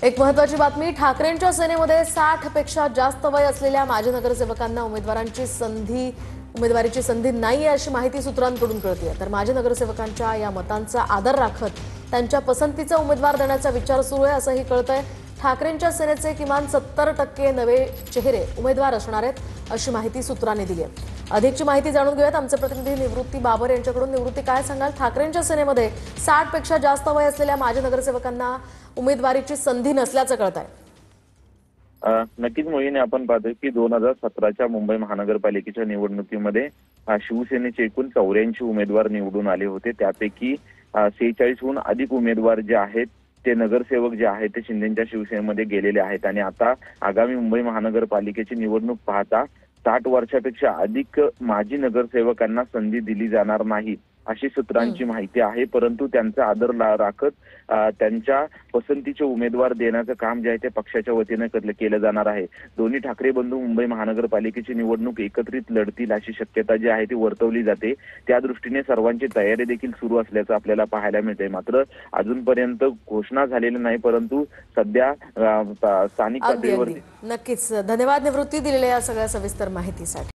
एक महत्त्वाची बातमी, ठाकरेंच्या सेनेमध्ये 60 पेक्षा जास्त वय असलेल्या माजी नगरसेवकांना उमेदवारीची संधी नाहीये अशी माहिती सूत्रांकडून कळते। तर माजी नगरसेवकांच्या या मतांचा आदर राखत त्यांच्या पसंतीचा उमेदवार देण्याचा विचार सुरू आहे असंही कळतंय। ठाकरेंच्या सेनेचे किमान 70% नवे चेहरे उमेदवार असणार आहेत अशी माहिती सूत्रांनी दिली आहे। अधिकची माहिती जाणून घेऊयात आमचे प्रतिनिधी निवृत्ती बाबर यांच्याकडून। निवृत्ती, काय सांगाल? ठाकरेंच्या सेनेमध्ये 60 पेक्षा जास्त वय असलेल्या माजी नगरसेवकांना उमेदवारीची संधी नसल्याचं कळतंय। नक्कीच मोहिनी, आपण पाहतोय की 2017च्या मुंबई महानगरपालिकेच्या निवडणुकीमध्ये शिवसेनेचे एकूण 84 उमेदवार निवडून आले होते। त्यापैकी 46हून अधिक उमेदवार जे आहेत ते नगरसेवक जे आहेत ते शिंदेच्या शिवसेनेमध्ये गेलेले आहेत। आणि आता आगामी मुंबई महानगरपालिकेची निवडणूक पाहता 60 वर्षापेक्षा अधिक माजी नगरसेवकांना संधी दिली जाणार नाही अशी सूत्रांची माहिती आहे। परंतु त्यांचा आदर राखत त्यांच्या पसंतीचे उमेदवार देण्याचं काम जे आहे ते पक्षाच्या वतीने केलं जाणार आहे। दोन्ही ठाकरे बंधू मुंबई महानगरपालिकेची निवडणूक एकत्रित लढतील अशी शक्यता जी आहे ती वर्तवली जाते। त्या दृष्टीने सर्वांची तयारी देखील सुरू असल्याचं आपल्याला पाहायला मिळते। मात्र अजूनपर्यंत घोषणा झालेली नाही, परंतु सध्या स्थानिक पातळीवर नक्कीच धन्यवाद निवृत्ती दिलेल्या या सगळ्या सविस्तर माहितीसाठी।